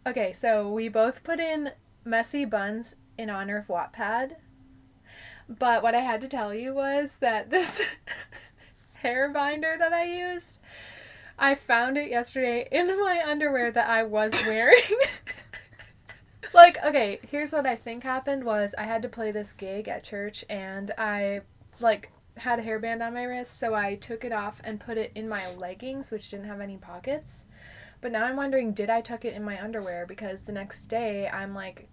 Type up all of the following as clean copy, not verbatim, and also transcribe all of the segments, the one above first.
Okay, so we both put in messy buns in honor of Wattpad. But what I had to tell you was that this hair binder that I used, I found it yesterday in my underwear that I was wearing. Like, okay, here's what I think happened was I had to play this gig at church and I, like, had a hairband on my wrist, so I took it off and put it in my leggings, which didn't have any pockets. But now I'm wondering, did I tuck it in my underwear? Because the next day I'm, like,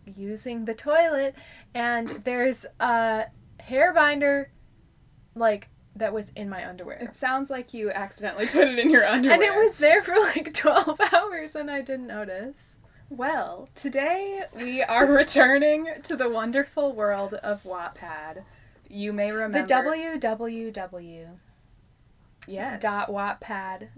using the toilet and there's a hair binder, like, that was in my underwear. It sounds like you accidentally put it in your underwear. And it was there for like 12 hours and I didn't notice. Well, today we are returning to the wonderful world of Wattpad. You may remember... The www. Yes. .wattpad.com.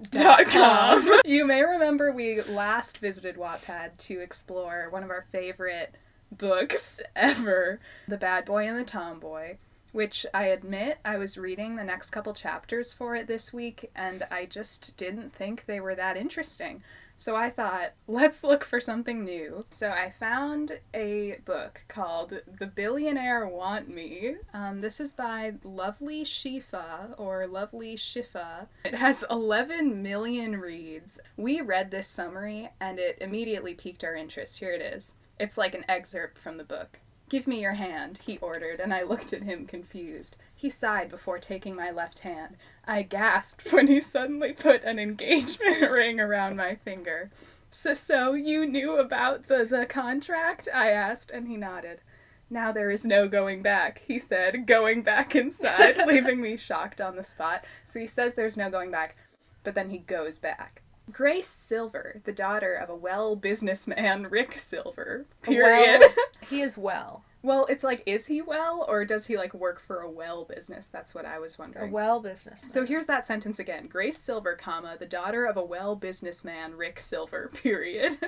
You may remember we last visited Wattpad to explore one of our favorite books ever, The Bad Boy and the Tomboy, which I admit I was reading the next couple chapters for it this week, and I just didn't think they were that interesting. So I thought, let's look for something new. So I found a book called The Billionaire Want Me. This is by LovelyShifah, or LovelyShifah. It has 11 million reads. We read this summary, and it immediately piqued our interest. Here it is. It's like an excerpt from the book. "Give me your hand," he ordered, and I looked at him confused. He sighed before taking my left hand. I gasped when he suddenly put an engagement ring around my finger. So you knew about the contract?" I asked, and he nodded. "Now there is no going back," he said, going back inside, leaving me shocked on the spot. So he says there's no going back, but then he goes back. Grace Silver, the daughter of a well businessman, Rick Silver, period. Well, he is well. Well, it's like, is he well, or does he, like, work for a well business? That's what I was wondering. A well businessman. So here's that sentence again. Grace Silver, comma, the daughter of a well businessman, Rick Silver, period.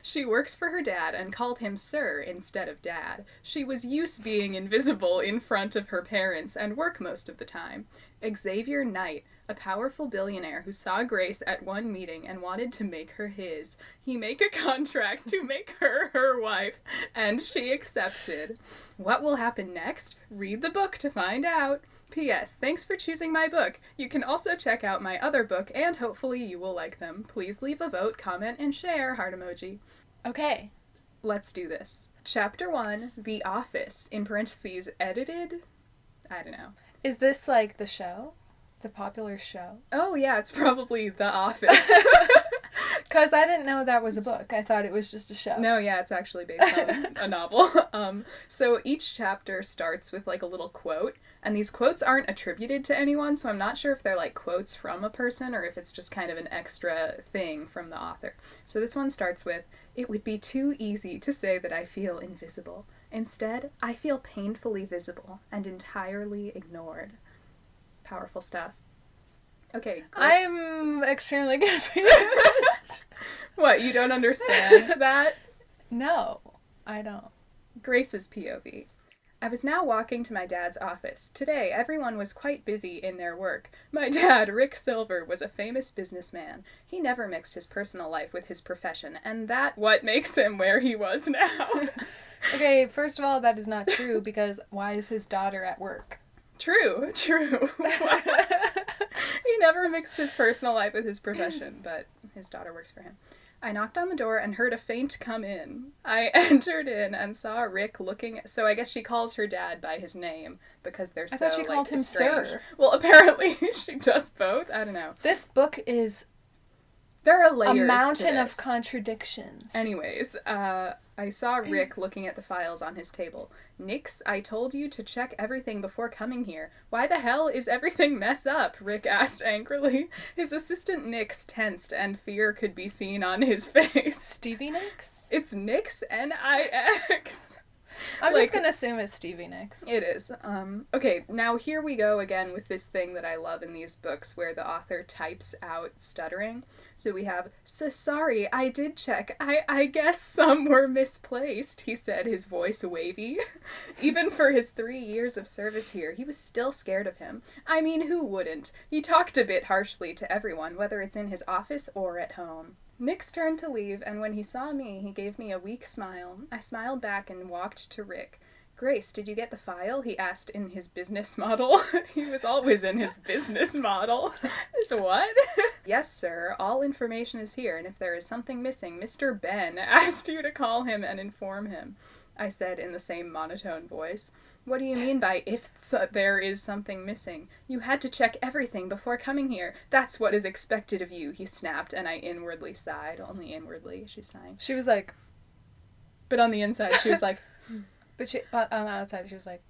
She works for her dad and called him Sir instead of Dad. She was used being invisible in front of her parents and work most of the time. Xavier Knight, a powerful billionaire who saw Grace at one meeting and wanted to make her his. He make a contract to make her wife, and she accepted. What will happen next? Read the book to find out. P.S. Thanks for choosing my book. You can also check out my other book, and hopefully you will like them. Please leave a vote, comment, and share. Heart emoji. Okay. Let's do this. Chapter 1, The Office, in parentheses, edited? I don't know. Is this like the show? The popular show? Oh yeah, it's probably The Office. Because I didn't know that was a book. I thought it was just a show. No, yeah, it's actually based on a novel. So each chapter starts with like a little quote, and these quotes aren't attributed to anyone, so I'm not sure if they're like quotes from a person or if it's just kind of an extra thing from the author. So this one starts with, "It would be too easy to say that I feel invisible. Instead, I feel painfully visible and entirely ignored." Powerful stuff. Okay, great. I'm extremely confused. What, you don't understand that? No, I don't. Grace's POV. "I was now walking to my dad's office. Today, everyone was quite busy in their work. My dad, Rick Silver, was a famous businessman. He never mixed his personal life with his profession, and that's what makes him where he was now." Okay, first of all, that is not true, because why is his daughter at work? True. He never mixed his personal life with his profession, but his daughter works for him. "I knocked on the door and heard a faint come in. I entered in and saw Rick looking..." So I guess she calls her dad by his name because they're I so, thought she called him estranged. Sir. Well, apparently she does both. I don't know. This book is There are layers a mountain to of this. contradictions. Anyways, I saw Rick looking at the files on his table. "Nix, I told you to check everything before coming here. Why the hell is everything mess up?" Rick asked angrily. His assistant Nix tensed and fear could be seen on his face. Stevie Nicks? It's Nix, N-I-X. I'm just gonna assume it's Stevie Nicks. It is. Okay, now here we go again with this thing that I love in these books where the author types out stuttering. So we have, sorry, I did check. I guess some were misplaced," he said, his voice wavy. Even for his 3 years of service here, he was still scared of him. I mean, who wouldn't? He talked a bit harshly to everyone, whether it's in his office or at home. Nick's turned to leave, and when he saw me, he gave me a weak smile. I smiled back and walked to Rick. Grace, did you get the file? He asked in his business model. He was always in his business model. Is what? Yes, sir. All information is here, and if there is something missing, Mr. Ben asked you to call him and inform him, I said in the same monotone voice. What do you mean by there is something missing? You had to check everything before coming here. That's what is expected of you, he snapped, and I inwardly sighed. Only inwardly, she's sighing. She was like... But on the inside, she was like... But on the outside, she was like...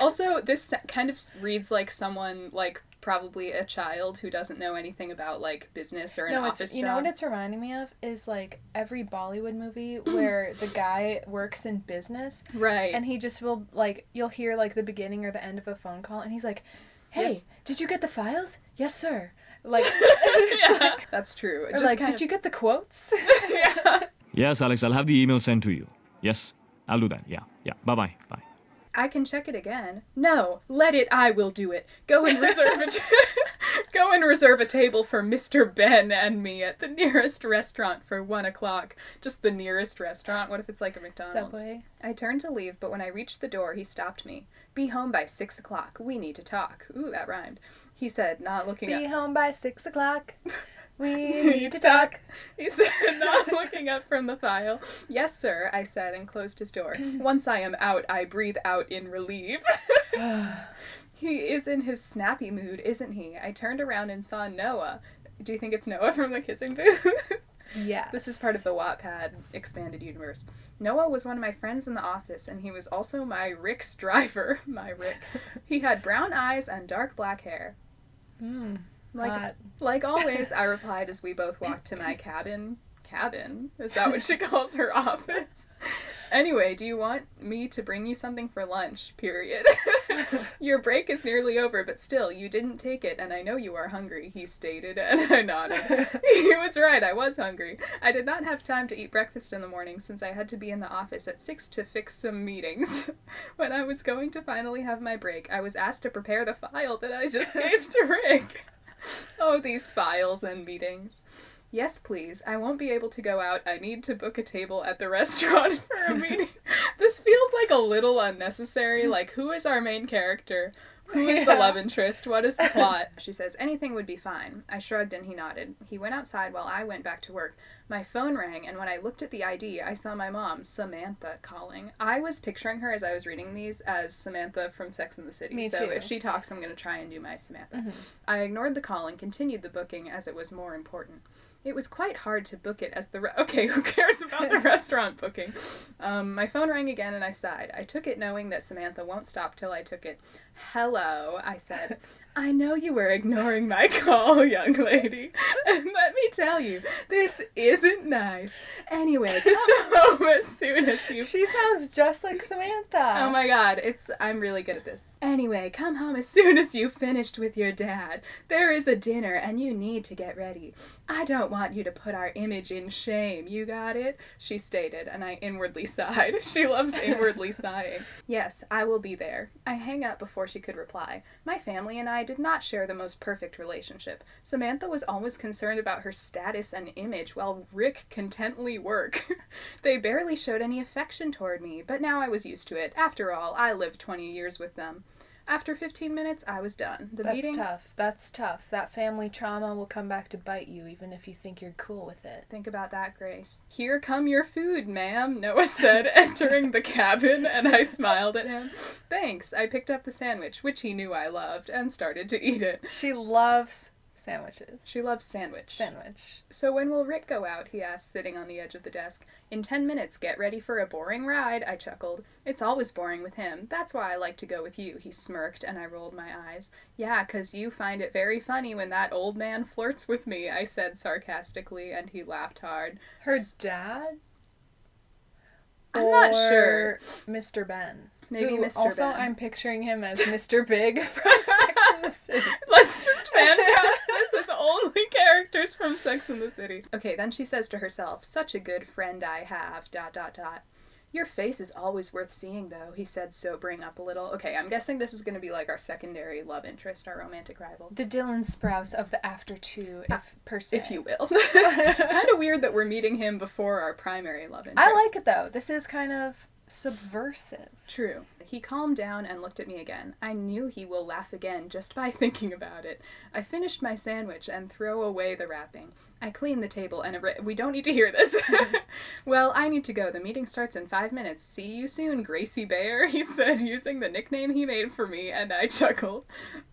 Also, this kind of reads like someone, like, probably a child who doesn't know anything about, like, business or an office job. You know what it's reminding me of? Is, like, every Bollywood movie where the guy works in business. Right. And he just will, like, you'll hear, like, the beginning or the end of a phone call, and he's like, hey, yes. Did you get the files? Yes, sir. Like... Yeah, like, that's true. Just like, did you get the quotes? Yeah. Yes, Alex, I'll have the email sent to you. Yes, I'll do that. Yeah. Bye-bye. Bye. I can check it again. No, let it. I will do it. Go and reserve a table for Mr. Ben and me at the nearest restaurant for 1:00. Just the nearest restaurant. What if it's like a McDonald's? Subway. I turned to leave, but when I reached the door, he stopped me. Be home by 6:00. We need to talk. Ooh, that rhymed. He said, not looking up. Be home by 6:00. We need to talk. He said, not looking up from the file. Yes, sir, I said, and closed his door. Once I am out, I breathe out in relief. He is in his snappy mood, isn't he? I turned around and saw Noah. Do you think it's Noah from the Kissing Booth? Yes. This is part of the Wattpad expanded universe. Noah was one of my friends in the office, and he was also my Rick's driver. My Rick. He had brown eyes and dark black hair. Like always, I replied as we both walked to my cabin. Cabin? Is that what she calls her office? Anyway, do you want me to bring you something for lunch? Period. Your break is nearly over, but still, you didn't take it, and I know you are hungry, he stated, and I nodded. He was right, I was hungry. I did not have time to eat breakfast in the morning since I had to be in the office at 6 to fix some meetings. When I was going to finally have my break, I was asked to prepare the file that I just gave to Rick. Oh, these files and meetings. Yes, please. I won't be able to go out. I need to book a table at the restaurant for a meeting. This feels like a little unnecessary. Like, who is our main character? Who is the love interest? What is the plot? She says, anything would be fine. I shrugged and he nodded. He went outside while I went back to work. My phone rang, and when I looked at the ID, I saw my mom, Samantha, calling. I was picturing her as I was reading these as Samantha from Sex and the City. Me so too. If she talks, I'm going to try and do my Samantha. Mm-hmm. I ignored the call and continued the booking as it was more important. It was quite hard to book it as okay, who cares about the restaurant booking? My phone rang again and I sighed. I took it knowing that Samantha won't stop till I took it. Hello, I said. I know you were ignoring my call, young lady. And let me tell you, this isn't nice. Anyway, come home as soon as you... She sounds just like Samantha. Oh my god, I'm really good at this. Anyway, come home as soon as you've finished with your dad. There is a dinner and you need to get ready. I don't want you to put our image in shame. You got it? She stated, and I inwardly sighed. She loves inwardly sighing. Yes, I will be there. I hang up before she could reply. My family and I did not share the most perfect relationship. Samantha was always concerned about her status and image, while Rick contently worked. They barely showed any affection toward me, but now I was used to it. After all, I lived 20 years with them. After 15 minutes, I was done. That's tough. That family trauma will come back to bite you, even if you think you're cool with it. Think about that, Grace. Here come your food, ma'am, Noah said, entering the cabin, and I smiled at him. Thanks. I picked up the sandwich, which he knew I loved, and started to eat it. She loves sandwiches. She loves sandwich. Sandwich. So when will Rick go out? He asked, sitting on the edge of the desk. In 10 minutes, get ready for a boring ride, I chuckled. It's always boring with him. That's why I like to go with you, he smirked, and I rolled my eyes. Yeah, 'cause you find it very funny when that old man flirts with me, I said sarcastically, and he laughed hard. Her dad? I'm not sure. Mr. Ben. Maybe Mr. Also, Ben. I'm picturing him as Mr. Big from Sex and the City. Let's just fancast this as only characters from Sex and the City. Okay, then she says to herself, such a good friend I have, ... Your face is always worth seeing, though, he said, sobering up a little. Okay, I'm guessing this is going to be like our secondary love interest, our romantic rival. The Dylan Sprouse of the after two, if per se. If you will. Kind of weird that we're meeting him before our primary love interest. I like it, though. This is kind of subversive. True. He calmed down and looked at me again. I knew he will laugh again just by thinking about it. I finished my sandwich and throw away the wrapping. I cleaned the table and we don't need to hear this. Well, I need to go. The meeting starts in 5 minutes. See you soon, Gracie Bear, he said, using the nickname he made for me, and I chuckled.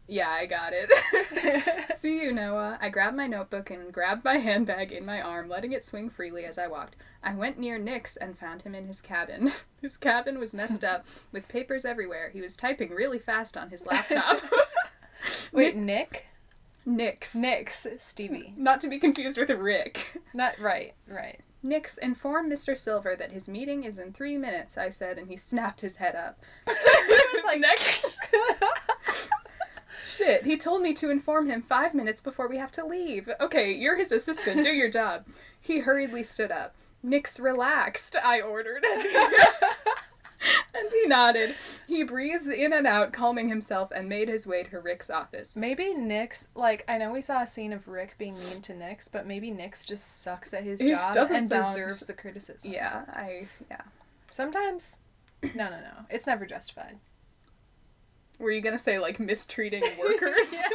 Yeah, I got it. See you, Noah. I grabbed my notebook and grabbed my handbag in my arm, letting it swing freely as I walked. I went near Nick's and found him in his cabin. His cabin was messed up, with papers everywhere. He was typing really fast on his laptop. Wait, Nick? Nick's. Stevie. Not to be confused with Rick. Not right. Nick's informed Mr. Silver that his meeting is in 3 minutes, I said, and he snapped his head up. It was like... Next. Shit, he told me to inform him 5 minutes before we have to leave. Okay, you're his assistant, do your job. He hurriedly stood up. Nick's relaxed, I ordered. And he nodded. He breathed in and out, calming himself, and made his way to Rick's office. Maybe Nick's, like, I know we saw a scene of Rick being mean to Nick's, but maybe Nick's just sucks at his job and deserves the criticism. Yeah. Sometimes, no. It's never justified. Were you gonna say, like, mistreating workers? Yeah.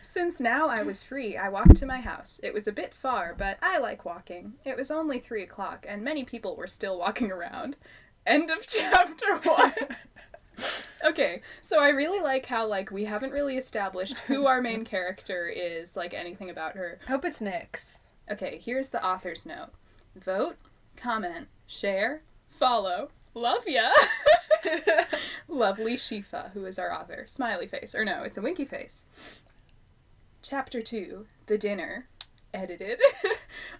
Since now I was free, I walked to my house. It was a bit far, but I like walking. It was only 3 o'clock, and many people were still walking around. End of chapter 1. Okay, so I really like how, like, we haven't really established who our main character is, like, anything about her. Hope it's Nick's. Okay, here's the author's note. Vote, comment, share, follow. Love ya! LovelyShifah, who is our author. Smiley face. Or no, it's a winky face. Chapter 2, The Dinner. Edited.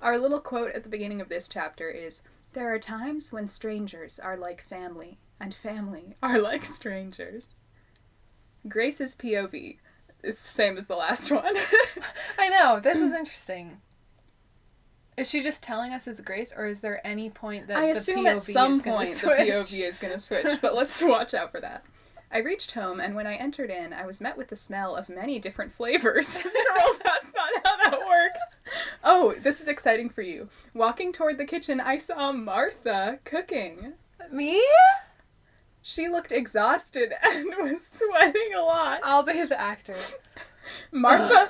Our little quote at the beginning of this chapter is, "There are times when strangers are like family, and family are like strangers." Grace's POV is the same as the last one. I know, this is interesting. Is she just telling us it's Grace, or is there any point that I assume the POV at some is point the POV is going to switch, but let's watch out for that. I reached home, and when I entered in, I was met with the smell of many different flavors. Well, that's not how that works. Oh, this is exciting for you. Walking toward the kitchen, I saw Martha cooking. Me? She looked exhausted and was sweating a lot. I'll be the actor. Martha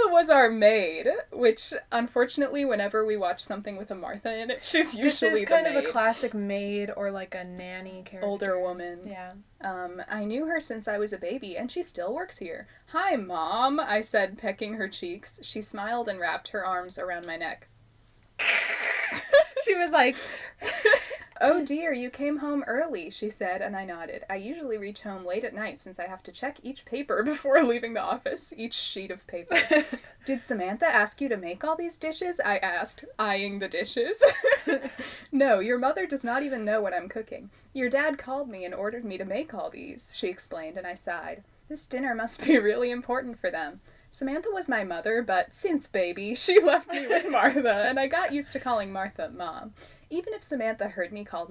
was our maid, which, unfortunately, whenever we watch something with a Martha in it, she's usually the maid. This is kind of a classic maid or like a nanny character. Older woman. Yeah. I knew her since I was a baby, and she still works here. Hi, Mom, I said, pecking her cheeks. She smiled and wrapped her arms around my neck. She was like... Oh dear, you came home early, she said, and I nodded. I usually reach home late at night since I have to check each paper before leaving the office, each sheet of paper. Did Samantha ask you to make all these dishes? I asked, eyeing the dishes. No, your mother does not even know what I'm cooking. Your dad called me and ordered me to make all these, she explained, and I sighed. This dinner must be really important for them. Samantha was my mother, but since baby, she left me with Martha, and I got used to calling Martha Mom. Even if Samantha heard me call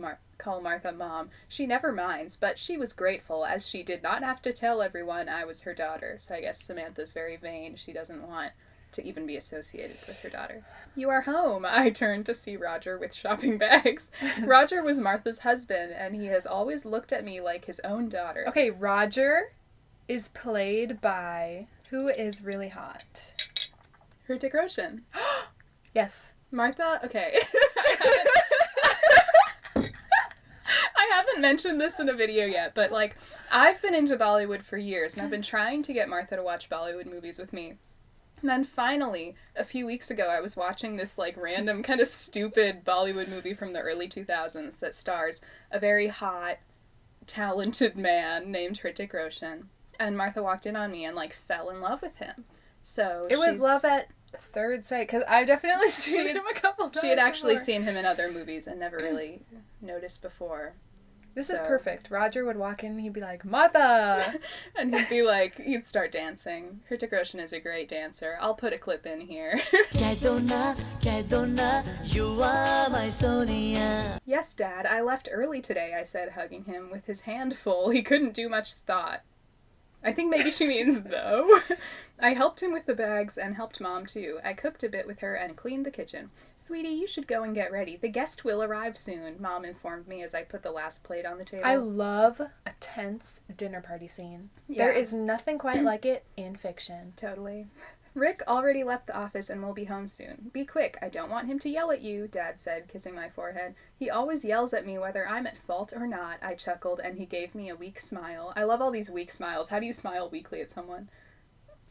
Martha Mom, she never minds, but she was grateful, as she did not have to tell everyone I was her daughter, so I guess Samantha's very vain. She doesn't want to even be associated with her daughter. You are home. I turned to see Roger with shopping bags. Roger was Martha's husband, and he has always looked at me like his own daughter. Okay, Roger is played by... Who is really hot? Hrithik Roshan. Yes. Martha? Okay. I haven't mentioned this in a video yet, but, like, I've been into Bollywood for years, and I've been trying to get Martha to watch Bollywood movies with me. And then finally, a few weeks ago, I was watching this, like, random kind of stupid Bollywood movie from the early 2000s that stars a very hot, talented man named Hrithik Roshan. And Martha walked in on me and, like, fell in love with him. So it was love at third sight, because I've definitely seen him a couple times. She had actually seen him in other movies and never really noticed before. This is perfect. Roger would walk in and he'd be like, Mother! And he'd be like, he'd start dancing. Hrithik Roshan is a great dancer. I'll put a clip in here. You are my Sonia. Yes, Dad, I left early today, I said, hugging him. With his hand full, he couldn't do much thought. I think maybe she means though. I helped him with the bags and helped Mom too. I cooked a bit with her and cleaned the kitchen. Sweetie, you should go and get ready. The guest will arrive soon, Mom informed me as I put the last plate on the table. I love a tense dinner party scene. Yeah. There is nothing quite like it in fiction. Totally. Rick already left the office and will be home soon. Be quick, I don't want him to yell at you, Dad said, kissing my forehead. He always yells at me whether I'm at fault or not, I chuckled, and he gave me a weak smile. I love all these weak smiles. How do you smile weakly at someone?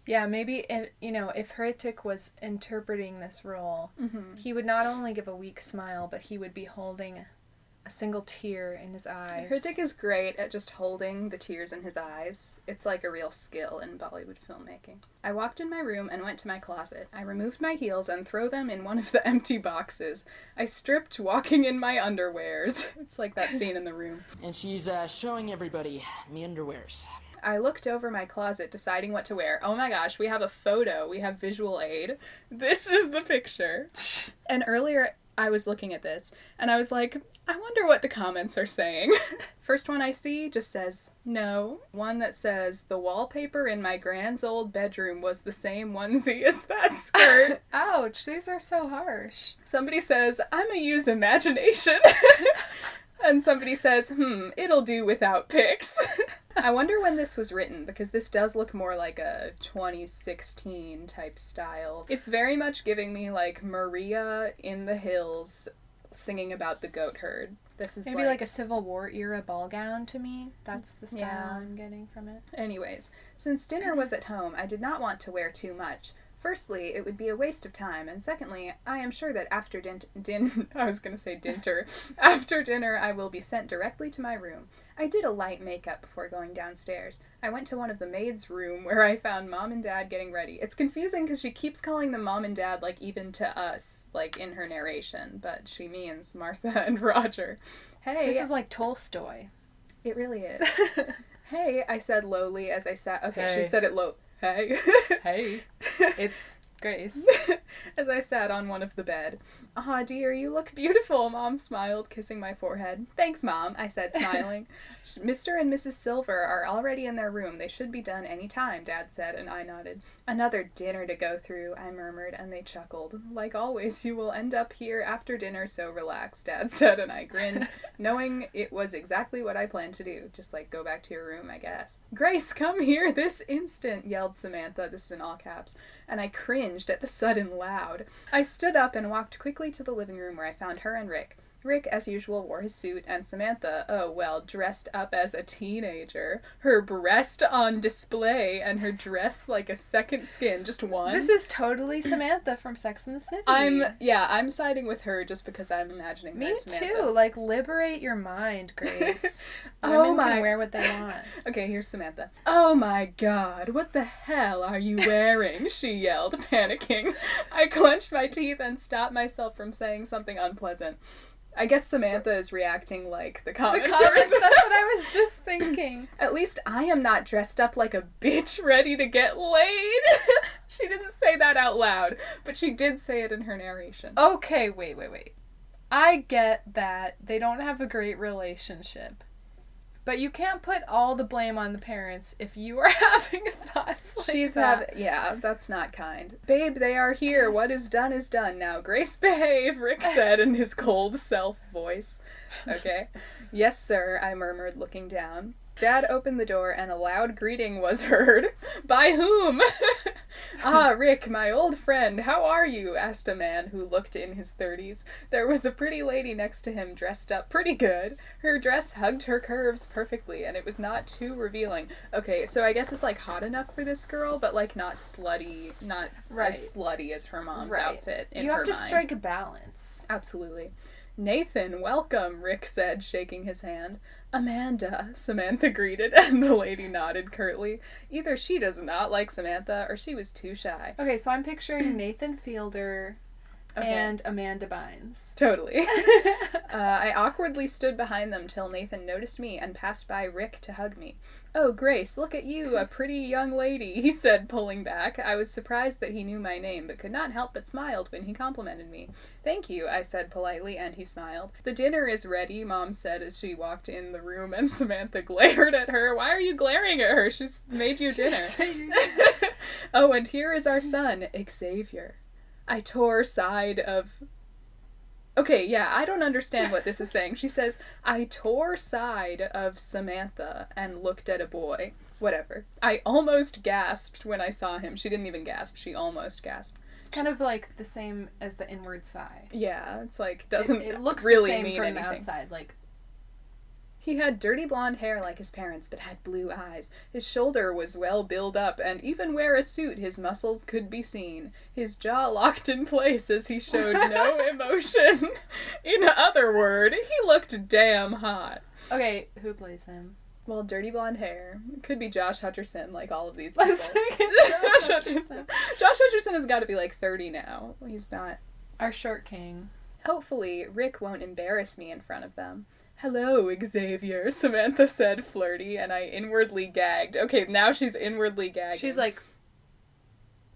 Yeah, maybe, if Hrithik was interpreting this role, he would not only give a weak smile, but he would be holding a single tear in his eyes. Hrithik is great at just holding the tears in his eyes. It's like a real skill in Bollywood filmmaking. I walked in my room and went to my closet. I removed my heels and threw them in one of the empty boxes. I stripped, walking in my underwears. It's like that scene in The Room. And she's showing everybody me underwears. I looked over my closet, deciding what to wear. Oh my gosh, we have a photo. We have visual aid. This is the picture. And earlier, I was looking at this, and I was like, I wonder what the comments are saying. First one I see just says, no. One that says, the wallpaper in my grand's old bedroom was the same onesie as that skirt. Ouch, these are so harsh. Somebody says, I'ma use imagination. And somebody says, it'll do without pics. I wonder when this was written, because this does look more like a 2016 type style. It's very much giving me like Maria in the Hills singing about the goat herd. This is maybe like a Civil War era ball gown to me. That's the style I'm getting from it. Anyways, since dinner was at home, I did not want to wear too much. Firstly, it would be a waste of time, and secondly, I am sure that after after dinner I will be sent directly to my room. I did a light makeup before going downstairs. I went to one of the maids' room where I found Mom and Dad getting ready. It's confusing because she keeps calling them Mom and Dad, like, even to us, like, in her narration, but she means Martha and Roger. Hey. This is like Tolstoy. It really is. Hey, I said lowly as I sat. Okay, hey. She said it low. Hey. Hey. It's Grace. As I sat on one of the bed. Aw, dear, you look beautiful, Mom smiled, kissing my forehead. Thanks, Mom, I said, smiling. Mr. and Mrs. Silver are already in their room. They should be done any time, Dad said, and I nodded. Another dinner to go through, I murmured, and they chuckled. Like always, you will end up here after dinner, so relax, Dad said, and I grinned, knowing it was exactly what I planned to do. Just, like, go back to your room, I guess. Grace, come here this instant, yelled Samantha, this is in all caps, and I cringed at the sudden loud. I stood up and walked quickly to the living room where I found her and Rick. Rick, as usual, wore his suit, and Samantha, oh well, dressed up as a teenager. Her breast on display, and her dress like a second skin, just one. This is totally Samantha from Sex and the City. I'm siding with her just because I'm imagining Me her Samantha. too, like, liberate your mind, Grace. Women can wear what they want. Okay, here's Samantha. Oh my god, what the hell are you wearing? She yelled, panicking. I clenched my teeth and stopped myself from saying something unpleasant. I guess Samantha is reacting like the commenters. The comments, that's what I was just thinking. At least I am not dressed up like a bitch ready to get laid. She didn't say that out loud, but she did say it in her narration. Okay, wait. I get that they don't have a great relationship. But you can't put all the blame on the parents if you are having thoughts like that. Yeah, that's not kind. Babe, they are here. What is done now. Grace, behave, Rick said in his cold self voice. Okay. Yes, sir, I murmured, looking down. Dad opened the door and a loud greeting was heard. By whom? Ah, Rick, my old friend, how are you? Asked a man who looked in his 30s. There was a pretty lady next to him dressed up pretty good. Her dress hugged her curves perfectly and it was not too revealing. Okay, so I guess it's like hot enough for this girl, but like not slutty, not as slutty as her mom's outfit in her mind. You have to strike a balance. Absolutely. Nathan, welcome, Rick said, shaking his hand. Amanda, Samantha greeted, and the lady nodded curtly. Either she does not like Samantha, or she was too shy. Okay, so I'm picturing Nathan Fielder Okay. And Amanda Bynes. Totally. I awkwardly stood behind them till Nathan noticed me and passed by Rick to hug me. "Oh, Grace, look at you, a pretty young lady," he said, pulling back. I was surprised that he knew my name, but could not help but smiled when he complimented me. "Thank you," I said politely, and he smiled. "The dinner is ready," Mom said as she walked in the room, and Samantha glared at her. "Why are you glaring at her? She's made you dinner." "Oh, and here is our son, Xavier." I tore side of... Okay, yeah, I don't understand what this is saying. She says, "I tore side of Samantha and looked at a boy." Whatever. I almost gasped when I saw him. She didn't even gasp. She almost gasped. It's kind of like the same as the inward sigh. Yeah, it's like, doesn't it looks really the same mean from anything. the outside, like... He had dirty blonde hair like his parents, but had blue eyes. His shoulder was well built up, and even wear a suit, his muscles could be seen. His jaw locked in place as he showed no emotion. In other words, he looked damn hot. Okay, who plays him? Well, dirty blonde hair. It could be Josh Hutcherson, like all of these people. Let's make it Josh Hutcherson. Josh Hutcherson has got to be like 30 now. He's not. Our short king. Hopefully, Rick won't embarrass me in front of them. "Hello, Xavier," Samantha said, flirty, and I inwardly gagged. Okay, now she's inwardly gagging. She's like...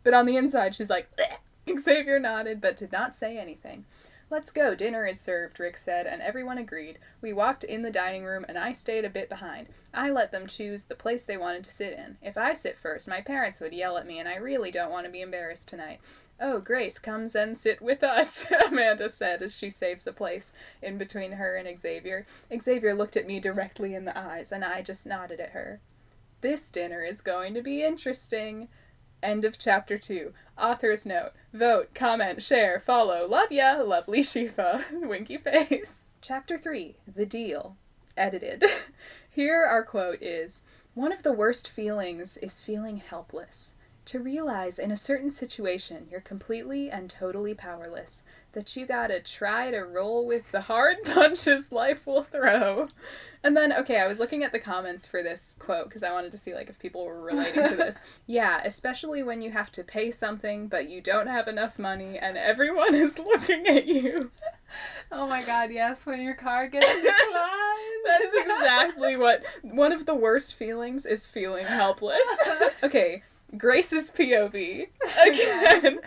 But on the inside, she's like, "Bleh." Xavier nodded, but did not say anything. "Let's go, dinner is served," Rick said, and everyone agreed. We walked in the dining room, and I stayed a bit behind. I let them choose the place they wanted to sit in. If I sit first, my parents would yell at me, and I really don't want to be embarrassed tonight. "Oh, Grace comes and sit with us," Amanda said as she saves a place in between her and Xavier. Xavier looked at me directly in the eyes, and I just nodded at her. This dinner is going to be interesting. End of chapter 2. Author's note. Vote, comment, share, follow. Love ya, LovelyShifah. Winky face. Chapter 3. The Deal. Edited. Here our quote is, "One of the worst feelings is feeling helpless. To realize in a certain situation you're completely and totally powerless, that you gotta try to roll with the hard punches life will throw." And then, okay, I was looking at the comments for this quote because I wanted to see like if people were relating to this. Yeah, especially when you have to pay something but you don't have enough money and everyone is looking at you. Oh my god, yes, when your car gets declined. That is exactly what... One of the worst feelings is feeling helpless. Okay. Grace's POV. Again.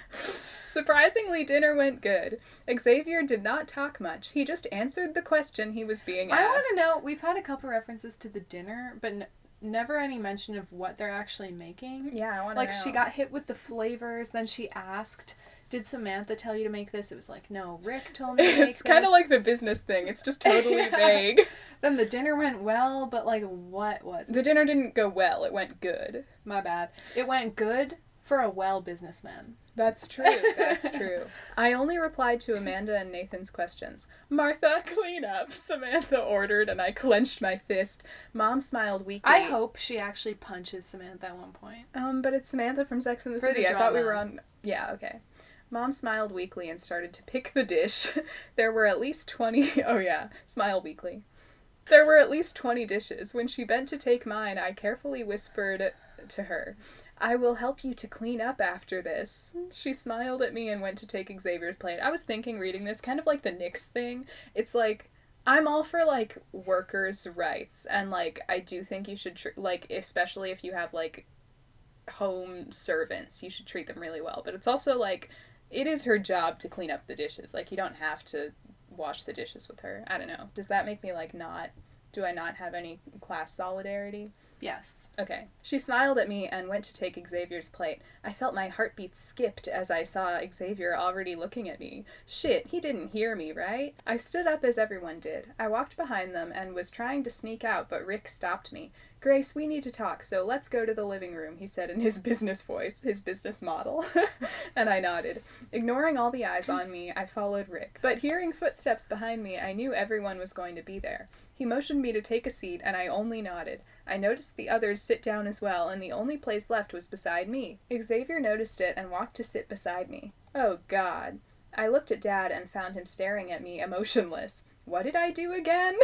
Surprisingly, dinner went good. Xavier did not talk much. He just answered the question he was being asked. I want to know, we've had a couple references to the dinner, but never any mention of what they're actually making. Yeah, I want to know. Like, she got hit with the flavors, then she asked, "Did Samantha tell you to make this?" It was like, "No, Rick told me to make this." It's kind of like the business thing. It's just totally vague. Then the dinner went well, but like, what was it? The dinner didn't go well. It went good. My bad. It went good for a well businessman. That's true. That's true. I only replied to Amanda and Nathan's questions. "Martha, clean up," Samantha ordered, and I clenched my fist. Mom smiled weakly. I hope she actually punches Samantha at one point. But it's Samantha from Sex and the For City. the I thought we drama. were on... Yeah, okay. Mom smiled weakly and started to pick the dish. There were at least 20... Oh yeah, smile weakly. There were at least 20 dishes. When she bent to take mine, I carefully whispered to her, "I will help you to clean up after this." She smiled at me and went to take Xavier's plate. I was thinking, reading this, kind of like the Knicks thing. It's like, I'm all for, like, workers' rights. And, like, I do think you should, like, especially if you have, like, home servants, you should treat them really well. But it's also, like, it is her job to clean up the dishes. Like, you don't have to wash the dishes with her. I don't know. Does that make me, like, not... Do I not have any class solidarity? Yes. Okay. She smiled at me and went to take Xavier's plate. I felt my heartbeat skipped as I saw Xavier already looking at me. Shit, he didn't hear me, right? I stood up as everyone did. I walked behind them and was trying to sneak out, but Rick stopped me. "Grace, we need to talk, so let's go to the living room," he said in his business voice, his business model. And I nodded. Ignoring all the eyes on me, I followed Rick. But hearing footsteps behind me, I knew everyone was going to be there. He motioned me to take a seat, and I only nodded. I noticed the others sit down as well, and the only place left was beside me. Xavier noticed it and walked to sit beside me. Oh, God. I looked at Dad and found him staring at me, emotionless. What did I do again?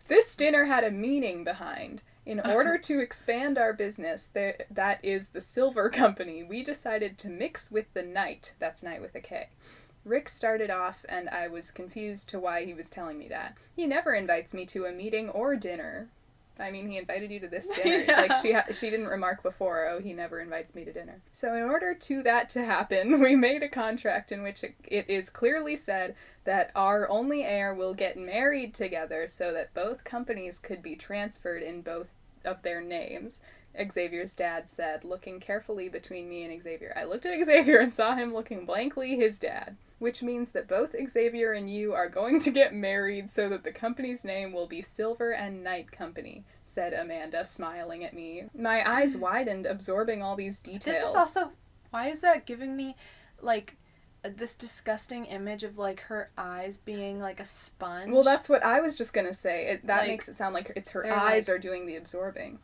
This dinner had a meaning behind. In order to expand our business, that is the Silver Company, we decided to mix with the Night, that's Night with a K. Rick started off, and I was confused to why he was telling me that. He never invites me to a meeting or dinner. I mean, he invited you to this dinner. Yeah. Like, she didn't remark before, oh, he never invites me to dinner. So in order to that to happen, we made a contract in which it is clearly said that our only heir will get married together so that both companies could be transferred in both of their names. Xavier's dad said, looking carefully between me and Xavier. I looked at Xavier and saw him looking blankly his dad. Which means that both Xavier and you are going to get married so that the company's name will be Silver and Night Company, said Amanda, smiling at me. My eyes widened, absorbing all these details. This is also... Why is that giving me, like, this disgusting image of, like, her eyes being like a sponge? Well, that's what I was just gonna say. That like, makes it sound like it's her eyes are doing the absorbing.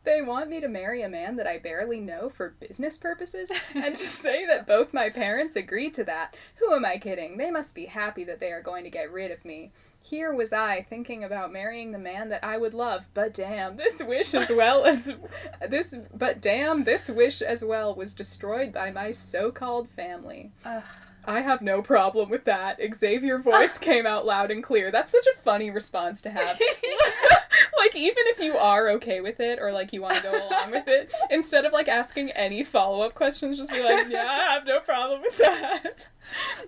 They want me to marry a man that I barely know for business purposes? And to say that both my parents agreed to that? Who am I kidding? They must be happy that they are going to get rid of me. Here was I, thinking about marrying the man that I would love, but damn, this wish as well was destroyed by my so-called family. Ugh. I have no problem with that. Xavier's voice came out loud and clear. That's such a funny response to have. Like, even if you are okay with it, or, like, you want to go along with it, instead of, like, asking any follow-up questions, just be like, yeah, I have no problem with that.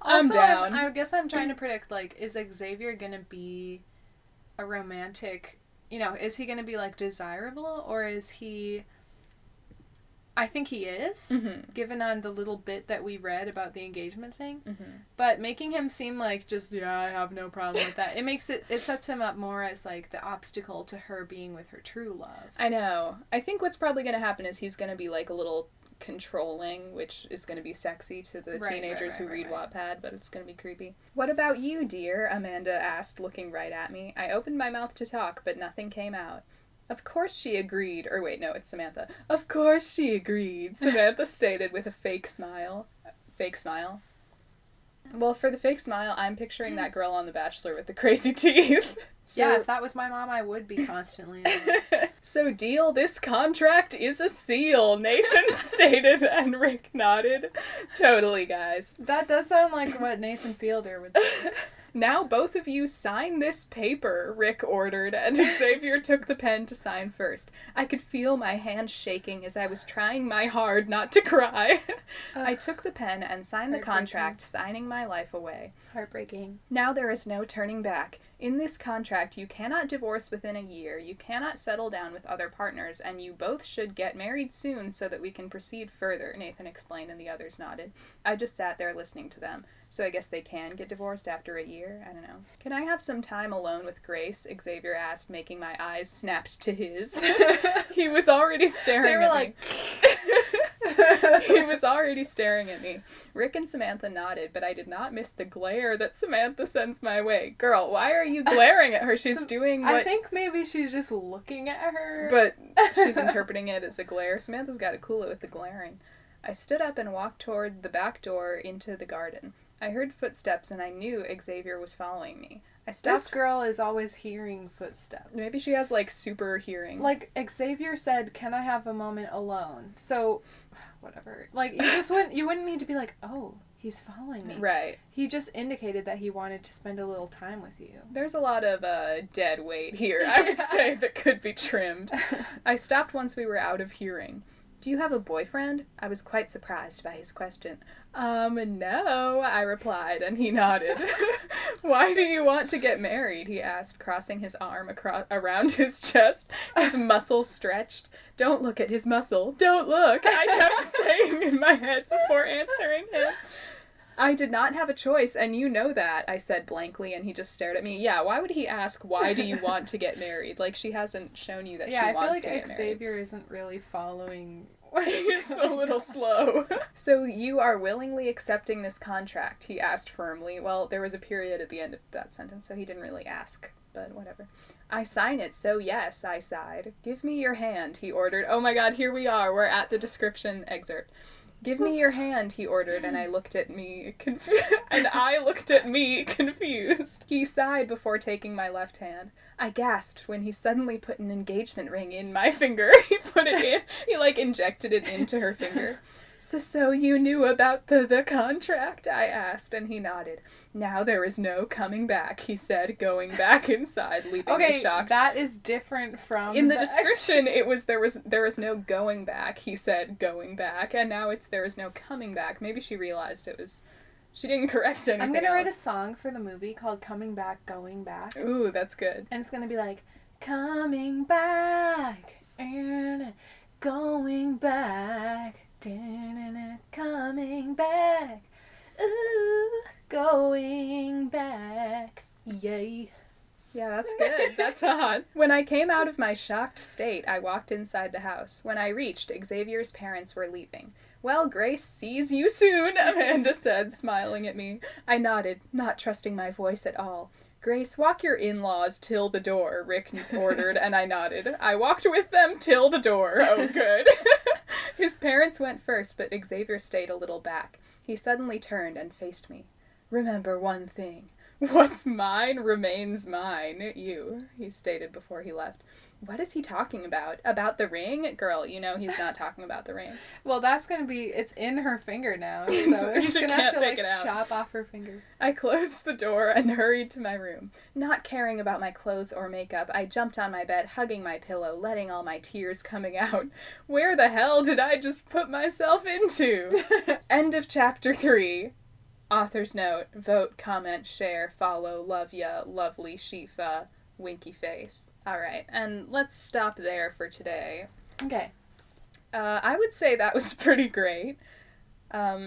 I'm down. I guess I'm trying to predict, like, is Xavier gonna be a romantic, you know, is he gonna be, like, desirable, or is he... I think he is, given on the little bit that we read about the engagement thing. But making him seem like just, yeah, I have no problem with that. It sets him up more as, like, the obstacle to her being with her true love. I know. I think what's probably going to happen is he's going to be, like, a little controlling, which is going to be sexy to the teenagers who read Wattpad, but it's going to be creepy. What about you, dear? Amanda asked, looking right at me. I opened my mouth to talk, but nothing came out. Of course she agreed. Or wait, no, it's Samantha. Of course she agreed, Samantha stated with a fake smile. Fake smile? Well, for the fake smile, I'm picturing that girl on The Bachelor with the crazy teeth. So, yeah, if that was my mom, I would be constantly. So, deal, this contract is a seal, Nathan stated, and Rick nodded. Totally, guys. That does sound like what Nathan Fielder would say. Now both of you sign this paper, Rick ordered, and Xavier took the pen to sign first. I could feel my hand shaking as I was trying my hard not to cry. I took the pen and signed the contract, signing my life away. Heartbreaking. Now there is no turning back. In this contract, you cannot divorce within a year, you cannot settle down with other partners, and you both should get married soon so that we can proceed further, Nathan explained, and the others nodded. I just sat there listening to them. So I guess they can get divorced after a year? I don't know. Can I have some time alone with Grace? Xavier asked, making my eyes snapped to his. He was already staring at me. He was already staring at me. Rick and Samantha nodded, but I did not miss the glare that Samantha sends my way. Girl, why are you glaring at her? She's doing what... I think maybe she's just looking at her. But she's interpreting it as a glare. Samantha's got to cool it with the glaring. I stood up and walked toward the back door into the garden. I heard footsteps and I knew Xavier was following me. I stopped. This girl is always hearing footsteps. Maybe she has, like, super hearing. Like, Xavier said, can I have a moment alone? So, whatever. Like, you wouldn't need to be like, oh, he's following me. Right. He just indicated that he wanted to spend a little time with you. There's a lot of dead weight here, I would say, that could be trimmed. I stopped once we were out of hearing. Do you have a boyfriend? I was quite surprised by his question. No, I replied, and he nodded. Why do you want to get married? He asked, crossing his arm around his chest, his muscles stretched. Don't look at his muscle. Don't look, I kept saying in my head before answering him. I did not have a choice, and you know that, I said blankly, and he just stared at me. Yeah, why would he ask, why do you want to get married? Like, she hasn't shown you that she wants to get married. Yeah, I feel like Xavier isn't really following... He's a little slow. So you are willingly accepting this contract, he asked firmly. Well, there was a period at the end of that sentence, so he didn't really ask, but whatever. I sign it, so yes, I sighed. Give me your hand, he ordered. Oh my god, here we are. We're at the description excerpt. Give me your hand, he ordered, and I looked at me confused. He sighed before taking my left hand. I gasped when he suddenly put an engagement ring in my finger. He put it in. He, like, injected it into her finger. So you knew about the contract?" I asked, and he nodded. "Now there is no coming back," he said, going back inside, leaving me shocked. That is different from In the description, it was there was no going back, he said, going back, and now it's there is no coming back. Maybe she realized it was... She didn't correct anything I'm gonna else. write a song for the movie called Coming Back, Going Back. Ooh, that's good. And it's gonna be like, coming back, going back, coming back, ooh, going back, yay. Yeah, that's good. That's hot. When I came out of my shocked state, I walked inside the house. When I reached, Xavier's parents were leaving. "Well, Grace sees you soon," Amanda said, smiling at me. I nodded, not trusting my voice at all. "Grace, walk your in-laws till the door," Rick ordered, and I nodded. I walked with them till the door. Oh, good. His parents went first, but Xavier stayed a little back. He suddenly turned and faced me. "Remember one thing. What's mine remains mine. You," he stated before he left. What is he talking about? About the ring? Girl, you know he's not talking about the ring. Well, that's gonna be... It's in her finger now, so she's gonna have to, like, chop off her finger. I closed the door and hurried to my room. Not caring about my clothes or makeup, I jumped on my bed, hugging my pillow, letting all my tears coming out. Where the hell did I just put myself into? End of chapter 3. Author's note: vote, comment, share, follow, love ya, LovelyShifah, winky face. Alright, and let's stop there for today. Okay. I would say that was pretty great.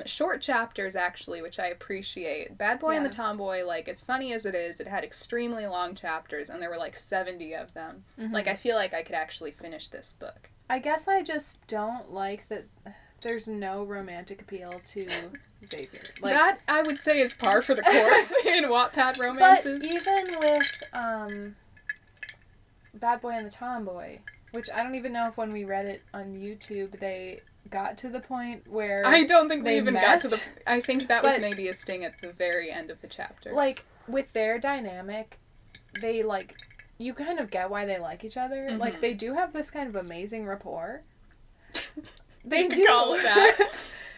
Short chapters, actually, which I appreciate. Bad Boy and the Tomboy, like, as funny as it is, it had extremely long chapters, and there were, like, 70 of them. Mm-hmm. Like, I feel like I could actually finish this book. I guess I just don't like that there's no romantic appeal to Xavier. Like, that, I would say, is par for the course in Wattpad romances. But even with Bad Boy and the Tomboy, which I don't even know if when we read it on YouTube they got to the point where I don't think they even met. got to the... I think that was maybe a sting at the very end of the chapter. Like, with their dynamic, they, like, you kind of get why they like each other. Mm-hmm. Like, they do have this kind of amazing rapport. They do. Call it that.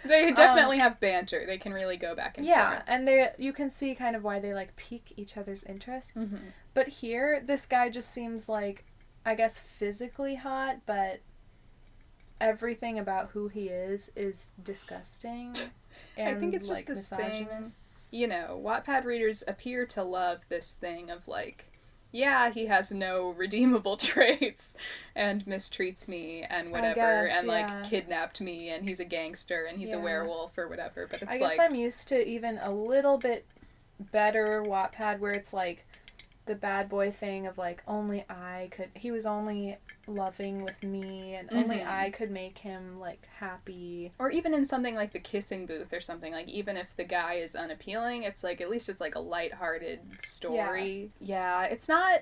They definitely have banter. They can really go back and forth. Yeah, and you can see kind of why they, like, pique each other's interests. Mm-hmm. But here, this guy just seems like, I guess, physically hot, but everything about who he is disgusting. And, I think it's like, just this thing, you know, Wattpad readers appear to love this thing of, like, yeah, he has no redeemable traits and mistreats me and whatever, and, like, kidnapped me, and he's a gangster, and he's a werewolf or whatever, but it's I guess I'm used to even a little bit better Wattpad where it's, like, the bad boy thing of, like, he was only loving with me, and only I could make him, like, happy. Or even in something like The Kissing Booth or something, like, even if the guy is unappealing, it's, like, at least it's, like, a lighthearted story. Yeah, it's not...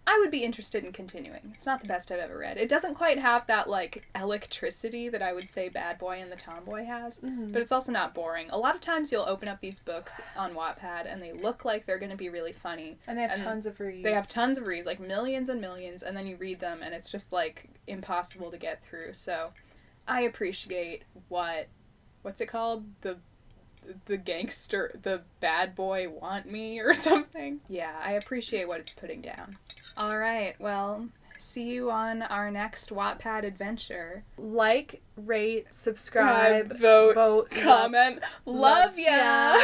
I would be interested in continuing. It's not the best I've ever read. It doesn't quite have that, like, electricity that I would say Bad Boy and the Tomboy has, but it's also not boring. A lot of times you'll open up these books on Wattpad and they look like they're going to be really funny. And they have tons of reads. They have tons of reads, like millions and millions, and then you read them and it's just, like, impossible to get through. So I appreciate what's it called? The gangster, the bad boy want me or something. Yeah, I appreciate what it's putting down. Alright, well, see you on our next Wattpad adventure. Like, rate, subscribe, vote, comment. Love ya!